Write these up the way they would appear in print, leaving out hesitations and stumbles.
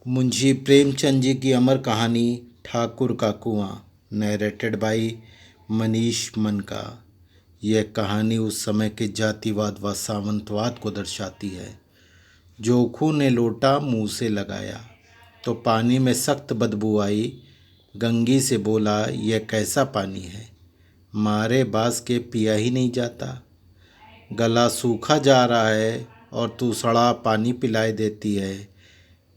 मुंशी प्रेमचंद जी की अमर कहानी ठाकुर का कुआं, नरेटेड बाई मनीष मनका। यह कहानी उस समय के जातिवाद व सामंतवाद को दर्शाती है। जोखू ने लोटा मुंह से लगाया तो पानी में सख्त बदबू आई। गंगी से बोला, यह कैसा पानी है, मारे बास के पिया ही नहीं जाता। गला सूखा जा रहा है और तू सड़ा पानी पिलाए देती है।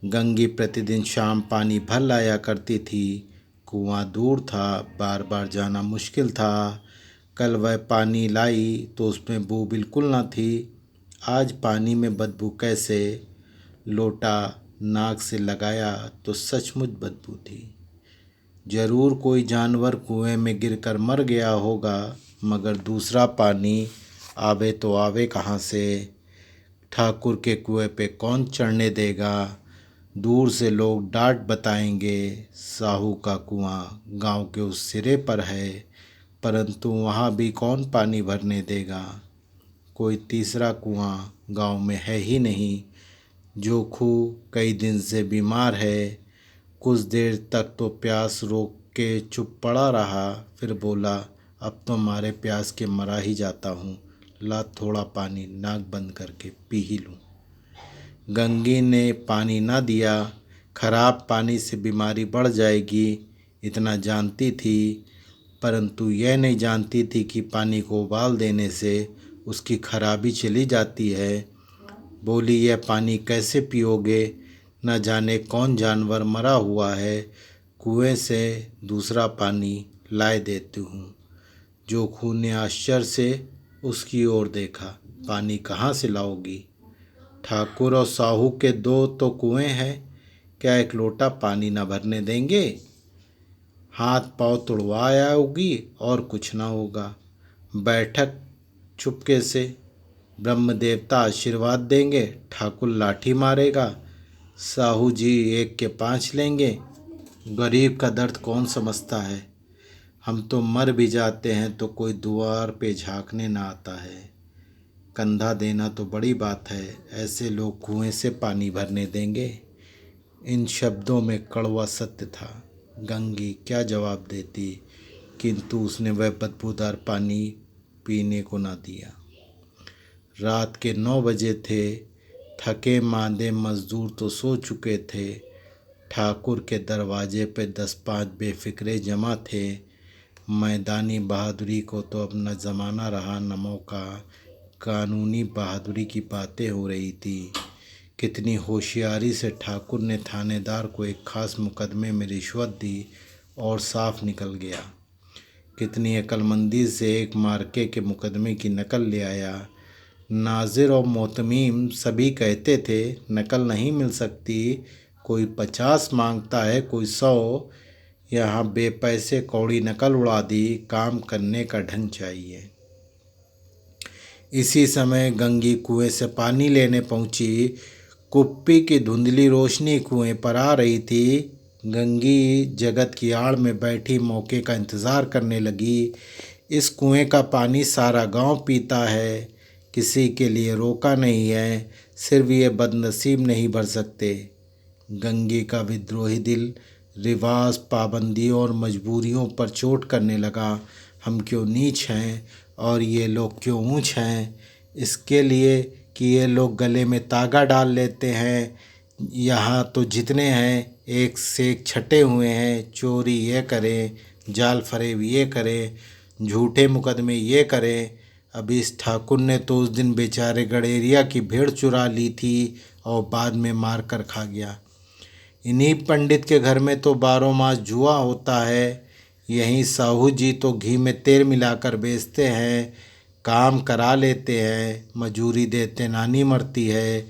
गंगी प्रतिदिन शाम पानी भर लाया करती थी। कुआं दूर था, बार बार जाना मुश्किल था। कल वह पानी लाई तो उसमें बू बिल्कुल न थी। आज पानी में बदबू कैसे? लोटा नाक से लगाया तो सचमुच बदबू थी। जरूर कोई जानवर कुएं में गिरकर मर गया होगा, मगर दूसरा पानी आवे तो आवे कहाँ से? ठाकुर के कुएं पे कौन चढ़ने देगा? दूर से लोग डांट बताएंगे। साहू का कुआं गांव के उस सिरे पर है, परंतु वहाँ भी कौन पानी भरने देगा? कोई तीसरा कुआं गांव में है ही नहीं। जोखू कई दिन से बीमार है। कुछ देर तक तो प्यास रोक के चुप पड़ा रहा, फिर बोला, अब तो मारे प्यास के मरा ही जाता हूँ। ला थोड़ा पानी नाक बंद करके पी ही लूँ। गंगी ने पानी न दिया। खराब पानी से बीमारी बढ़ जाएगी, इतना जानती थी, परंतु यह नहीं जानती थी कि पानी को उबाल देने से उसकी खराबी चली जाती है। बोली, यह पानी कैसे पियोगे? न जाने कौन जानवर मरा हुआ है। कुएं से दूसरा पानी लाए देती हूँ। जोखू ने आश्चर्य से उसकी ओर देखा। पानी कहाँ से लाओगी? ठाकुर और साहू के दो तो कुएं हैं, क्या एक लोटा पानी न भरने देंगे? हाथ पांव तुड़वा आओगी और कुछ ना होगा। बैठक चुपके से। ब्रह्म देवता आशीर्वाद देंगे, ठाकुर लाठी मारेगा, साहू जी 1 के 5 लेंगे। गरीब का दर्द कौन समझता है? हम तो मर भी जाते हैं तो कोई द्वार पे झांकने ना आता है। कंधा देना तो बड़ी बात है, ऐसे लोग कुएं से पानी भरने देंगे? इन शब्दों में कड़वा सत्य था। गंगी क्या जवाब देती, किंतु उसने वह बदबूदार पानी पीने को ना दिया। रात के 9 बजे थे। थके मांदे मजदूर तो सो चुके थे। ठाकुर के दरवाजे पे 10-5 बेफिक्रे जमा थे। मैदानी बहादुरी को तो अब न ज़माना रहा न मौका। कानूनी बहादुरी की बातें हो रही थी। कितनी होशियारी से ठाकुर ने थानेदार को एक खास मुकदमे में रिश्वत दी और साफ निकल गया। कितनी अक्लमंदी से एक मार्के के मुकदमे की नकल ले आया। नाजिर और मोतमीम सभी कहते थे नकल नहीं मिल सकती, कोई 50 मांगता है, कोई 100। यहाँ बेपैसे कौड़ी नकल उड़ा दी। काम करने का ढंग चाहिए। इसी समय गंगी कुएं से पानी लेने पहुंची। कुप्पी की धुंधली रोशनी कुएं पर आ रही थी। गंगी जगत की आड़ में बैठी मौके का इंतज़ार करने लगी। इस कुएं का पानी सारा गांव पीता है, किसी के लिए रोका नहीं है, सिर्फ ये बदनसीब नहीं भर सकते। गंगी का विद्रोही दिल रिवाज, पाबंदियों और मजबूरियों पर चोट करने लगा। हम क्यों नीच हैं और ये लोग क्यों ऊंच हैं? इसके लिए कि ये लोग गले में तागा डाल लेते हैं। यहाँ तो जितने हैं एक से एक छटे हुए हैं। चोरी ये करें, जाल फरेब ये करें, झूठे मुकदमे ये करें। अभी इस ठाकुर ने तो उस दिन बेचारे गडेरिया की भेड़ चुरा ली थी और बाद में मार कर खा गया। इन्हीं पंडित के घर में तो 12 मास जुआ होता है। यहीं साहू जी तो घी में तेल मिलाकर बेचते हैं, काम करा लेते हैं, मजूरी देते नानी मरती है।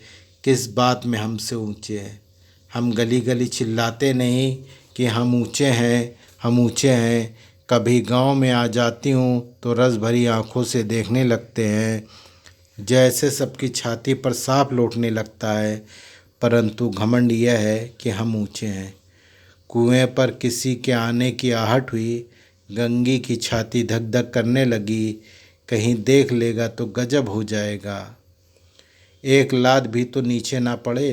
किस बात में हमसे ऊंचे हैं? हम गली गली चिल्लाते नहीं कि हम ऊंचे हैं, हम ऊंचे हैं। कभी गांव में आ जाती हूँ तो रस भरी आंखों से देखने लगते हैं, जैसे सबकी छाती पर सांप लौटने लगता है। परंतु घमंड यह है कि हम ऊंचे हैं। कुएं पर किसी के आने की आहट हुई। गंगी की छाती धक धक करने लगी। कहीं देख लेगा तो गजब हो जाएगा। एक लात भी तो नीचे ना पड़े।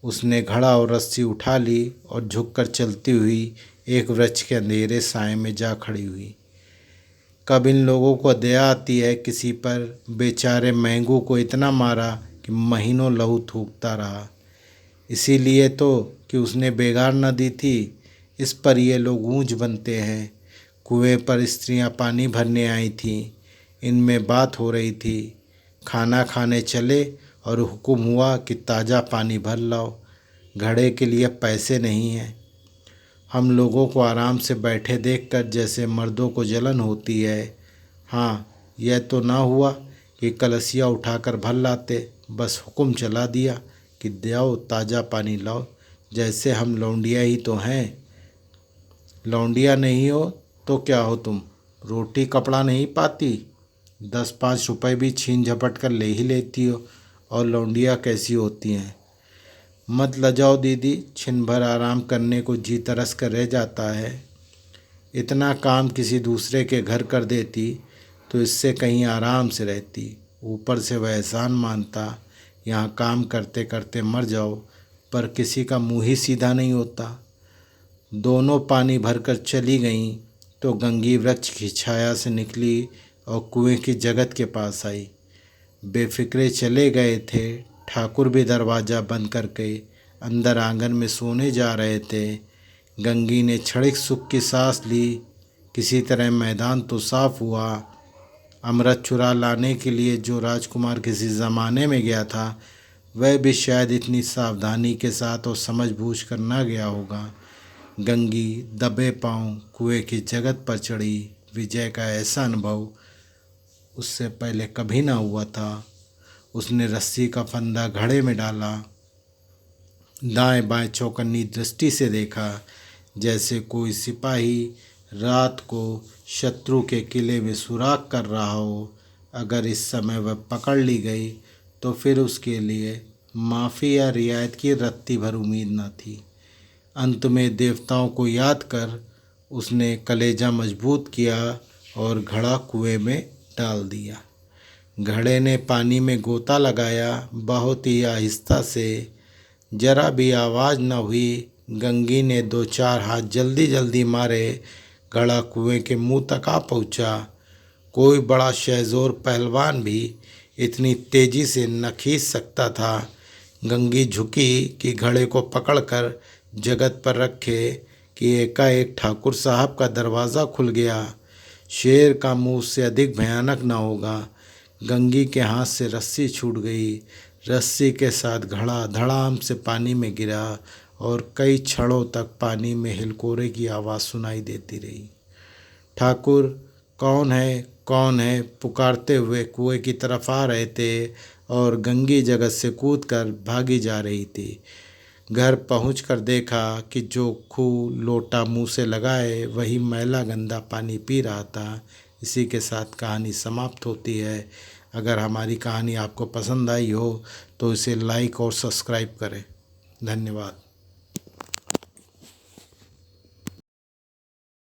उसने घड़ा और रस्सी उठा ली और झुककर चलती हुई एक वृक्ष के अंधेरे साए में जा खड़ी हुई। कब इन लोगों को दया आती है किसी पर। बेचारे मैंगू को इतना मारा कि महीनों लहू थूकता रहा, इसीलिए तो कि उसने बेगार न दी थी। इस पर ये लोग ऊंच बनते हैं। कुएं पर स्त्रियां पानी भरने आई थीं। इनमें बात हो रही थी। खाना खाने चले और हुक्म हुआ कि ताज़ा पानी भर लाओ, घड़े के लिए पैसे नहीं हैं। हम लोगों को आराम से बैठे देखकर जैसे मर्दों को जलन होती है। हाँ, यह तो ना हुआ कि कलसिया उठाकर भर लाते, बस हुक्म चला दिया कि जाओ ताज़ा पानी लाओ, जैसे हम लौंडिया ही तो हैं। लौंडिया नहीं हो तो क्या हो तुम, रोटी कपड़ा नहीं पाती, 10-5 रुपए भी छीन झपट कर ले ही लेती हो, और लौंडिया कैसी होती हैं। मत लजाओ दीदी, छिन भर आराम करने को जी तरस कर रह जाता है। इतना काम किसी दूसरे के घर कर देती तो इससे कहीं आराम से रहती। ऊपर से वह एहसान मानता, यहाँ काम करते करते मर जाओ, पर किसी का मुँह ही सीधा नहीं होता। दोनों पानी भरकर चली गईं तो गंगी वृक्ष की छाया से निकली और कुएं की जगत के पास आई। बेफिक्रे चले गए थे। ठाकुर भी दरवाज़ा बंद करके अंदर आंगन में सोने जा रहे थे। गंगी ने क्षणिक सुख की सांस ली। किसी तरह मैदान तो साफ हुआ। अमृत चुरा लाने के लिए जो राजकुमार किसी ज़माने में गया था, वह भी शायद इतनी सावधानी के साथ और समझ बूझ कर ना गया होगा। गंगी दबे पांव कुएं की जगत पर चढ़ी। विजय का ऐसा अनुभव उससे पहले कभी ना हुआ था। उसने रस्सी का फंदा घड़े में डाला, दाएं बाएं चौकन्नी दृष्टि से देखा, जैसे कोई सिपाही रात को शत्रु के किले में सुराग कर रहा हो। अगर इस समय वह पकड़ ली गई तो फिर उसके लिए माफ़ी या रियायत की रत्ती भर उम्मीद न थी। अंत में देवताओं को याद कर उसने कलेजा मजबूत किया और घड़ा कुएं में डाल दिया। घड़े ने पानी में गोता लगाया, बहुत ही आहिस्ता से, जरा भी आवाज़ न हुई। गंगी ने 2-4 हाथ जल्दी जल्दी मारे। घड़ा कुएं के मुंह तक आ पहुंचा। कोई बड़ा शेरजोर पहलवान भी इतनी तेजी से न खींच सकता था। गंगी झुकी कि घड़े को पकड़कर जगत पर रखे कि एकाएक ठाकुर साहब का दरवाज़ा खुल गया। शेर का मुंह से अधिक भयानक न होगा। गंगी के हाथ से रस्सी छूट गई। रस्सी के साथ घड़ा धड़ाम से पानी में गिरा और कई क्षणों तक पानी में हिलकोरे की आवाज़ सुनाई देती रही। ठाकुर कौन है, कौन है पुकारते हुए कुएं की तरफ आ रहे थे और गंगी जगत से कूदकर भागी जा रही थी। घर पहुंचकर देखा कि जो खूह लोटा मुंह से लगाए वही मैला गंदा पानी पी रहा था। इसी के साथ कहानी समाप्त होती है। अगर हमारी कहानी आपको पसंद आई हो तो इसे लाइक और सब्सक्राइब करें। धन्यवाद।